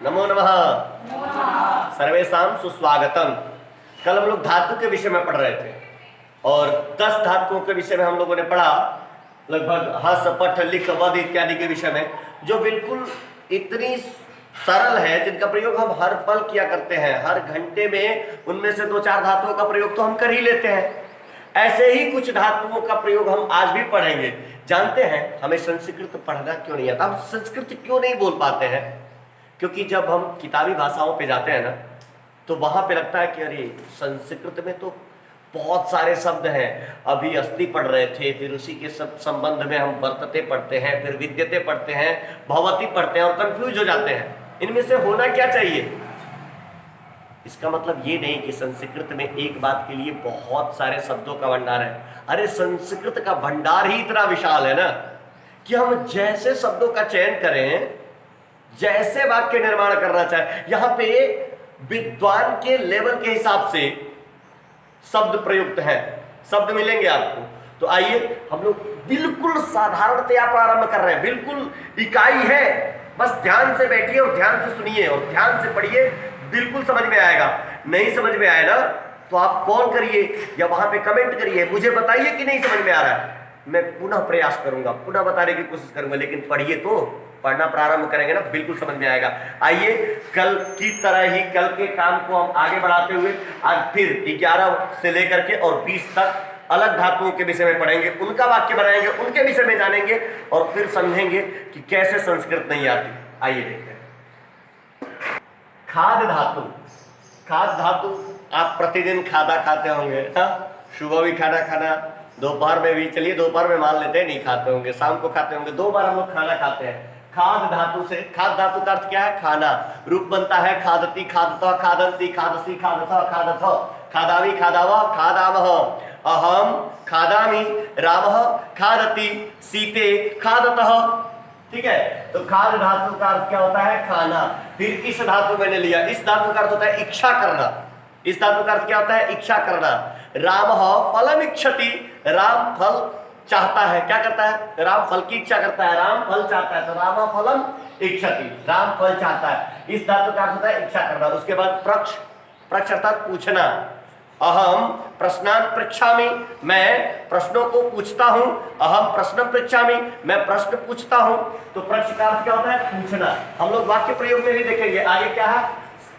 नमो नमः। सर्वेषां सुस्वागतम। कल हम लोग धातु के विषय में पढ़ रहे थे और 10 धातुओं के विषय में हम लोगों ने पढ़ा, लगभग हस पठ लिख वध इत्यादि के विषय में, जो बिल्कुल इतनी सरल है, जिनका प्रयोग हम हर पल किया करते हैं। हर घंटे में उनमें से 2-4 धातुओं का प्रयोग तो हम कर ही लेते हैं। ऐसे ही कुछ धातुओं का प्रयोग हम आज भी पढ़ेंगे। जानते हैं हमें संस्कृत पढ़ना क्यों नहीं आता, हम संस्कृत क्यों नहीं बोल पाते हैं? क्योंकि जब हम किताबी भाषाओं पे जाते हैं ना, तो वहां पे लगता है कि अरे संस्कृत में तो बहुत सारे शब्द हैं। अभी अस्ति पढ़ रहे थे, फिर उसी के सब संबंध में हम वर्तते पढ़ते हैं, फिर विद्यते पढ़ते हैं, भवति पढ़ते हैं और कंफ्यूज हो जाते हैं। इनमें से होना क्या चाहिए? इसका मतलब ये नहीं कि संस्कृत में एक बात के लिए बहुत सारे शब्दों का भंडार है। अरे संस्कृत का भंडार ही इतना विशाल है ना कि हम जैसे शब्दों का चयन करें, जैसे वाक्य निर्माण करना चाहे, यहां पे विद्वान के लेवल के हिसाब से शब्द प्रयुक्त है, शब्द मिलेंगे आपको। तो आइए हम लोग बिल्कुल साधारणतया प्रारंभ कर रहे हैं। बिल्कुल इकाई है, बस ध्यान से बैठिए और ध्यान से सुनिए और ध्यान से पढ़िए, बिल्कुल समझ में आएगा। नहीं समझ में आए ना तो आप कॉल करिए या वहां पे कमेंट करिए, मुझे बताइए कि नहीं समझ में आ रहा है। मैं पुनः प्रयास करूंगा, पुनः बताने की कोशिश करूंगा, लेकिन पढ़िए तो, पढ़ना प्रारंभ करेंगे ना बिल्कुल समझ में आएगा। आइए कल की तरह ही कल के काम को हम आगे बढ़ाते हुए आज फिर 11 से लेकर के और 20 तक अलग धातुओं के विषय में पढ़ेंगे, उनका वाक्य बनाएंगे, उनके विषय में जानेंगे और फिर समझेंगे कि कैसे संस्कृत नहीं आती। आइए देखते हैं। खाद्य धातु। खाद्य धातु आप प्रतिदिन खाना खाते होंगे, सुबह भी खाना खाना, दोपहर में भी, चलिए दोपहर में मान लेते हैं नहीं खाते होंगे, शाम को खाते होंगे, 2 बार हम लोग खाना खाते हैं। खाद्य धातु से, खाद्य धातु का अर्थ क्या है? खाना। रूप बनता है खादती, खादतः, खादंती, खादसी, खादतः, खादथः, खादामि, खादावः, खादामः, अहम खादामि, रामः खादति, सीते खादतः। ठीक है, तो खाद्य धातु का अर्थ क्या होता है? खाना। फिर इस धातु मैंने लिया, इस धातु का अर्थ होता है इच्छा करना। इस धातु का अर्थ क्या होता है? इच्छा करना। रामः फलम इच्छति, राम फल चाहता है। क्या करता है? राम फल की इच्छा करता है, राम फल चाहता है, तो राम फलम इच्छति, राम फल चाहता है। इस धातु का अर्थ होता है इच्छा करना। उसके बाद प्रक्ष, प्रक्ष अर्थात पूछना। अहम प्रश्नान पृच्छामि, मैं प्रश्नों को पूछता हूं। अहम प्रश्न पृच्छामि, मैं प्रश्न पूछता हूं। तो प्रक्ष का अर्थ क्या होता है? पूछना। हम लोग वाक्य प्रयोग में भी देखेंगे। आगे क्या है?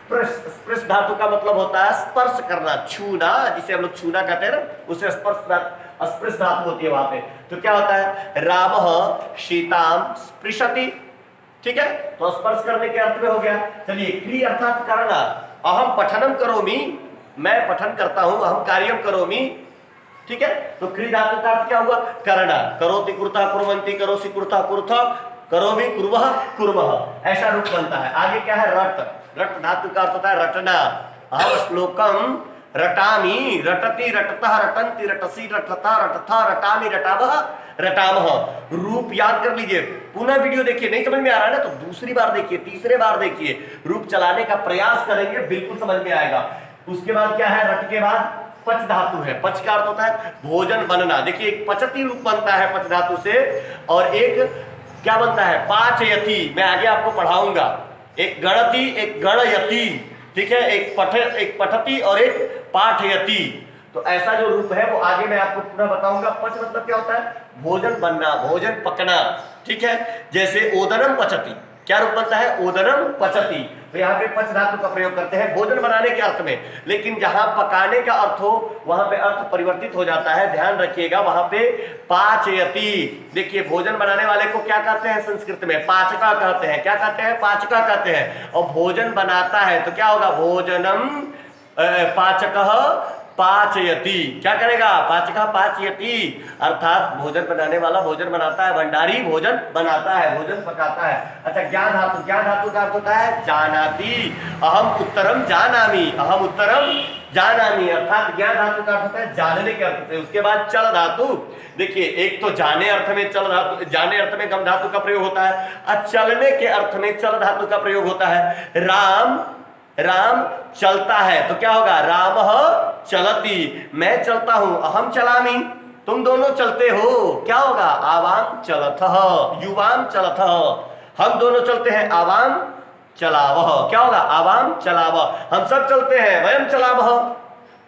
स्पर्श धातु का मतलब होता है स्पर्श करना, छूना, जिसे हम लोग छूना कहते हैं ना, उसे स्पर्श धातु होती है वहां पे। तो क्या होता है? रामः सीताम स्पृशति। ठीक है, तो स्पर्श करने के अर्थ में हो गया। चलिए, क्रिया अर्थात करना। अहम पठनम करोमि, मैं पठन करता हूं। अहम कार्यम करोमि। ठीक है, तो क्रिया धातु का अर्थ क्या हुआ? करना। करोति कुरुतः कुर्वन्ति, करोसि कुरुतः कुरुतः, करोमि कुर्वः कुर्वः, ऐसा रूप बनता है। आगे क्या है? रट। रट धातु का अर्थ होता है रटना। अहम श्लोकम रटामि, रटति रटतः रटन्ति रटसि रटथा रटथा रटामि रटावः रटामः। रूप याद कर लीजिए, पुनः वीडियो देखिए। नहीं समझ में आ रहा है ना तो दूसरी बार देखिए, तीसरे बार देखिए, रूप चलाने का प्रयास करेंगे, बिल्कुल समझ में आएगा। उसके बाद क्या है? रट के बाद पच धातु है। पच का अर्थ होता है भोजन बनना। देखिए, एक पचती रूप बनता है पच धातु से, और एक क्या बनता है? पाचयति। मैं आगे आपको पढ़ाऊंगा। एक गणति, एक गणयति। ठीक है, एक पठती और एक पाठयति। तो ऐसा जो रूप है वो आगे मैं आपको पूरा बताऊंगा। पच मतलब क्या होता है? भोजन बनना, भोजन पकना। ठीक है, जैसे ओदनम पचति, क्या रूप बनता है? ओदनम पचति। तो यहाँ पे पच धातु का प्रयोग करते हैं भोजन बनाने के अर्थ में, लेकिन जहां पकाने का अर्थ हो वहां पे अर्थ परिवर्तित हो जाता है। ध्यान रखिएगा, वहां पे पाचयति। देखिए, भोजन बनाने वाले को क्या कहते हैं संस्कृत में? पाचका कहते हैं। क्या कहते हैं? पाचका कहते हैं। और भोजन बनाता है तो क्या होगा? भोजनम पाचकः पाचयति। क्या करेगा? पाचका पाचयति, अर्थात भोजन बनाने वाला भोजन बनाता है, भंडारी भोजन बनाता है, भोजन पकाता है। अच्छा, ज्ञा धातु। ज्ञा धातु का अर्थ होता है जानाति। अहम उत्तरम जानामि, अहम उत्तरम जानामि, अर्थात ज्ञा धातु का अर्थ होता है जानने के अर्थ से। उसके बाद चल धातु। देखिए, एक तो जाने अर्थ में चल धातु, जाने अर्थ में गम धातु का प्रयोग होता है, और चलने के अर्थ में चल धातु का प्रयोग होता है। राम, राम चलता है तो क्या होगा? रामः चलति, मैं चलता हूं। अहम चलामि, तुम दोनों चलते हो, क्या होगा? आवाम चलतः, युवाम चलतः, हम दोनों चलते हैं। आवाम चलावह, क्या होगा? आवाम चलावह, हम सब चलते हैं, वयम चलावह,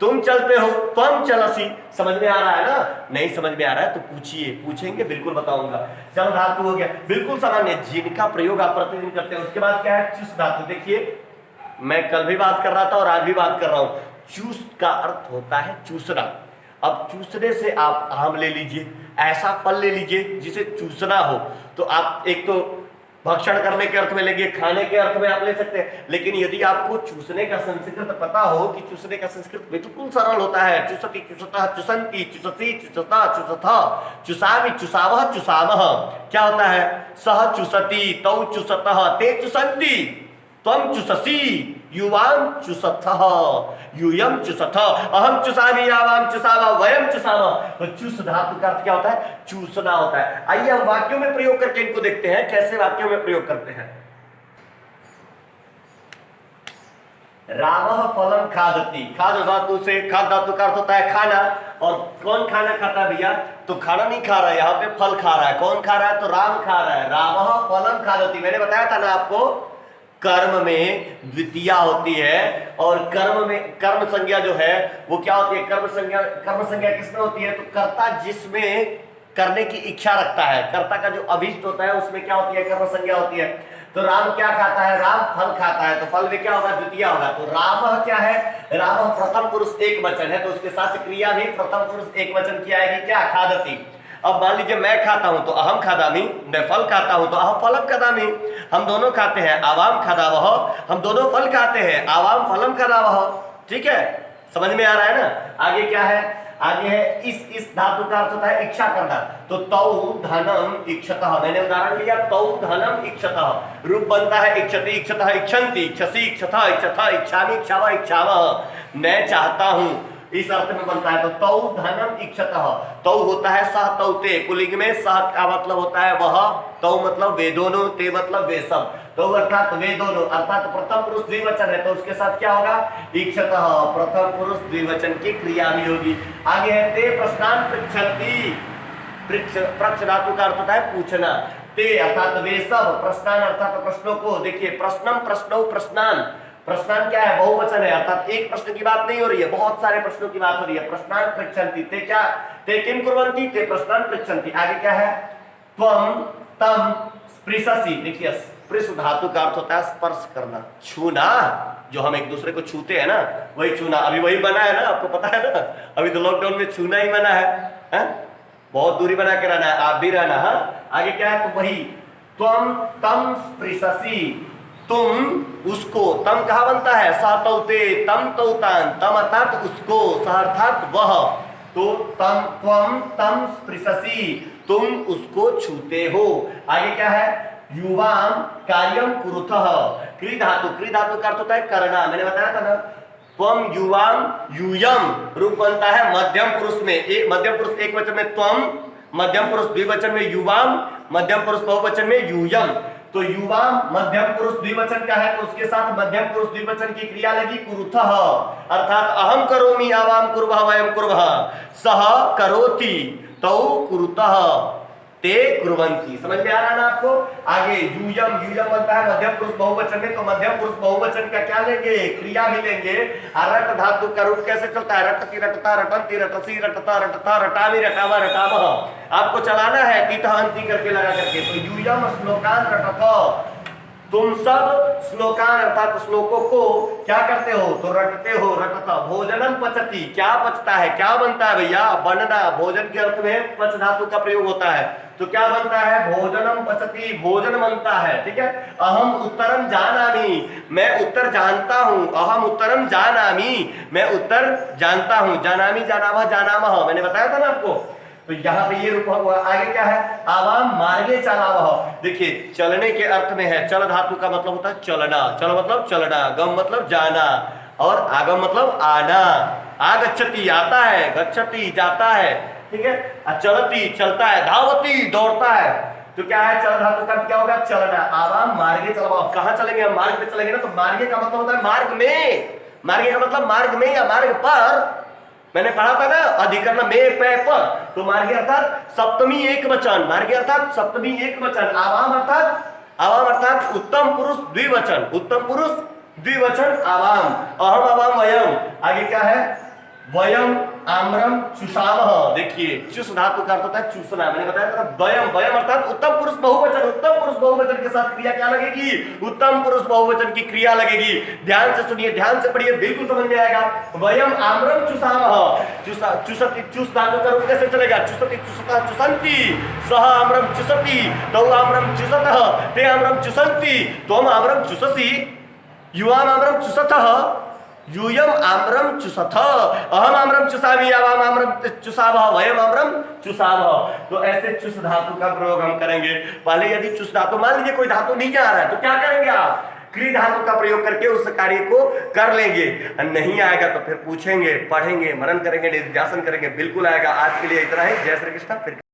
तुम चलते हो, त्वम चलसी। समझ में आ रहा है ना? नहीं समझ में आ रहा है तो पूछिए, पूछेंगे बिल्कुल बताऊंगा। चल धातु हो गया, बिल्कुल सामान्य, जिनका प्रयोग आप प्रतिदिन करते हैं। उसके बाद क्या है? चुस धातु। देखिए मैं कल भी बात कर रहा था और आज भी बात कर रहा हूं, चूस का अर्थ होता है चूसना। अब चूसने से आप आम ले लीजिए, ऐसा फल ले लीजिए जिसे चूसना हो, तो आप एक तो भक्षण करने के अर्थ में लेंगे, खाने के अर्थ में आप ले सकते हैं। लेकिन यदि आपको चूसने का संस्कृत पता हो कि चूसने का संस्कृत बिल्कुल सरल होता है, चुसती, चुसता, चुसंती, चुससी, चुसता, चुसथा, चुसामी, चुसावह, चुसामह। क्या होता है? सह चुसती, तौ चुसतः, ते चुसंती, त्वम चुससी, युवाम चुसथः, यूयम चुसथः, अहम चुसामी, यावाम चुसामा, वयम चुसामा। तो चुस धातु का अर्थ क्या होता है? चूसना होता है। आइए हम वाक्यों में प्रयोग करके इनको देखते हैं, कैसे वाक्यों में प्रयोग करते हैं। रामः फलम खादति, खाद धातु से, खाद धातु का अर्थ होता है खाना। और कौन खाना खाता है भैया? तो खाना नहीं खा रहा है, यहाँ पे फल खा रहा है। कौन खा रहा है? तो राम खा रहा है। रामः फलम खादति, मैंने बताया था ना आपको, कर्म में द्वितीया होती है, और कर्म में कर्म संज्ञा जो है वो क्या होती है? कर्म संज्ञा किसमें होती है? तो कर्ता जिसमें करने की इच्छा रखता है, कर्ता का जो अभिष्ट होता है उसमें क्या होती है? कर्म संज्ञा होती है। तो राम क्या खाता है? राम फल खाता है, तो फल में क्या होगा? द्वितीया होगा। तो राम क्या है? राम प्रथम पुरुष एक वचन है, तो उसके साथ क्रिया भी प्रथम पुरुष एक वचन की आएगी, क्या? खादति। अब मान लीजिए मैं खाता हूं तो अहम खादामी, मैं फल खाता हूं तो अहम फलम खादामी। हम दोनों खाते हैं, आवाम खादावह, हम दोनों फल खाते हैं, आवाम फलम खादावह। ठीक है, समझ में आ रहा है ना? आगे क्या है? आगे है इस धातु का अर्थ होता है इच्छा करना। तो तौ धनम इक्षतः, मैंने उदाहरण लिया, तौ धनम इक्षतः, रूप बनता है इक्षति, इक्षतः, इक्षन्ति, इक्षसी, इक्षथा, इक्षथा, इच्छामि, इच्छावः, इच्छावः, मैं चाहता हूं, इस अर्थ में बनता है। तो तौ धनम इक्षतः, तौ होता है सह तौते, पुल्लिंग में सह का मतलब होता है वह, तौ मतलब वे दोनों, ते मतलब वे सब, तो अर्थात वे दोनों, अर्थात प्रथम पुरुष द्विवचन है, तो उसके साथ क्या होगा? इक्षतः, प्रथम पुरुष द्विवचन की क्रिया भी होगी। आगे है ते प्रश्नान पृच्छन्ति, पृच्छ धातु का अर्थ होता है पूछना, ते अर्थात वे सब, प्रश्नान अर्थात प्रश्नों को। देखिए प्रश्नम, प्रश्नौ, प्रश्नान, प्रश्नान क्या है? बहुवचन है, अर्थात एक प्रश्न की बात नहीं हो रही है, बहुत सारे प्रश्नों की बात हो रही है। प्रश्नान पृच्छन्ति, ते क्या? ते किम कुर्वन्ति? ते प्रश्नान पृच्छन्ति। आगे क्या है? त्वम तम स्पृशसि, देखिए स्पृश धातु का अर्थ होता है स्पर्श करना, छूना, जो हम एक दूसरे को छूते हैं ना, वही छूना। अभी वही बना है ना, आपको पता है ना, अभी तो लॉकडाउन में छूना ही बना है? बहुत दूरी बना के रहना है, आप भी रहना। हाँ, आगे क्या है? तो वही त्वम तम स्पृशसि, तुम उसको, तम कहाँ बनता है? सहतौते, तम तौतान, तम अर्थात उसको, सह अर्थात वह, तो तम त्वम तम स्पृशसि, तुम उसको छूते हो। आगे क्या है? युवाम कार्यम कुरुतः, क्री धातु, क्री धातु का अर्थ होता है करना, मैंने बताया था ना। त्वम युवाम, यूयम रूप बनता है मध्यम पुरुष में, एक मध्यम पुरुष एक वचन में त्वम, मध्यम पुरुष द्विवचन में युवाम, मध्यम पुरुष बहुवचन में यूयम। तो युवाम मध्यम पुरुष द्विवचन का है, तो उसके साथ मध्यम पुरुष द्विवचन की क्रिया लगी कुरुतः, अर्थात अहम करोमि, आवाम कुर्वः, वयम कुर्वः, सह करोति, तौ कुरुतः, ते कुर्वन्ति। समझ में आ रहा है ना आपको? आगे यूयम, यूयम बनता है मध्यम पुरुष बहुवचन में, तो मध्यम पुरुष बहुवचन का क्या लेंगे? क्रिया भी लेंगे। रट धातु का रूप कैसे चलता है? रटति, रटता, रटन्ति, रटसी, रटता, रटता, रटामि, रटावा, रटामः। आपको चलाना है तीता अंति करके लगा करके। तो यूयम श्लोकान रटथ, तुम सब श्लोकान अर्थात श्लोकों को क्या करते हो? तो रटते हो, रटता। भोजनम पचती, क्या पचता है? क्या बनता है भैया? बनना, भोजन के अर्थ में पच धातु का प्रयोग होता है, तो क्या बनता है? भोजनम पचती, भोजन बनता है। ठीक है, अहम उत्तरम जानामि, मैं उत्तर जानता हूं, अहम उत्तरम जानामि, मैं उत्तर जानता हूं, जानामि, जानामः, जानामः, मैंने बताया था ना आपको। तो यहाँ पे ये रूप हुआ। आगे क्या है? आवाम मार्गे चलावह, देखिए चलने के अर्थ में है, चल धातु का मतलब होता है चलना, चल मतलब चलना, गम मतलब जाना, और आगम मतलब आना। आगच्छति आता है, गच्छति जाता है, ठीक है, चलती चलता है, धावती दौड़ता है। तो क्या है? चल धातु का क्या होगा? चलना। आवाम मार्गे चलावह, कहाँ चलेंगे? हम मार्ग पे चलेंगे ना, तो मार्गे का मतलब होता है मार्ग में, मार्गे का मतलब मार्ग में या मार्ग पर। मैंने पढ़ा था ना अधिकरण में पे पर, तो मार्गे अर्थात सप्तमी एक वचन, मार्गे अर्थात सप्तमी एक वचन, आवाम अर्थात आवाम अर्थात उत्तम पुरुष द्विवचन, उत्तम पुरुष द्विवचन आवाम, अहम आवाम वयम। आगे क्या है, वयम आम्रम चुषामः। देखिए चुष धातु का अर्थ होता है चूसना, मैंने बताया था वयम, वयम अर्थात उत्तम पुरुष बहुवचन, उत्तम पुरुष बहुवचन के साथ क्रिया क्या लगेगी, उत्तम पुरुष बहुवचन की क्रिया लगेगी। ध्यान से सुनिए, ध्यान से पढ़िए, बिल्कुल समझ में आएगा। वयम आम्रम चुषामः, चुसति, चुष धातु का रूप कैसे चलेगा, चुसति चुसता चुसंती, सह आम्रम चुसति, तौ आम्रम चुसतः, ते आम्रम चुसंती, त्वम आम्रम चुससि, युवाम आम्रम चुसतः, यूयम आम्रम चुसथ, अहम आम्रम चुसामि, आवाम आम्रम चुसावः, वयम आम्रम चुसावः। तो ऐसे चुस धातु का प्रयोग हम करेंगे। पहले यदि चुस धातु, मान लीजिए कोई धातु नहीं आ रहा है तो क्या करेंगे आप, क्री धातु का प्रयोग करके उस कार्य को कर लेंगे। नहीं आएगा तो फिर पूछेंगे, पढ़ेंगे, मनन करेंगे, निध्यासन करेंगे, बिल्कुल आएगा। आज के लिए इतना ही। जय श्री कृष्ण। फिर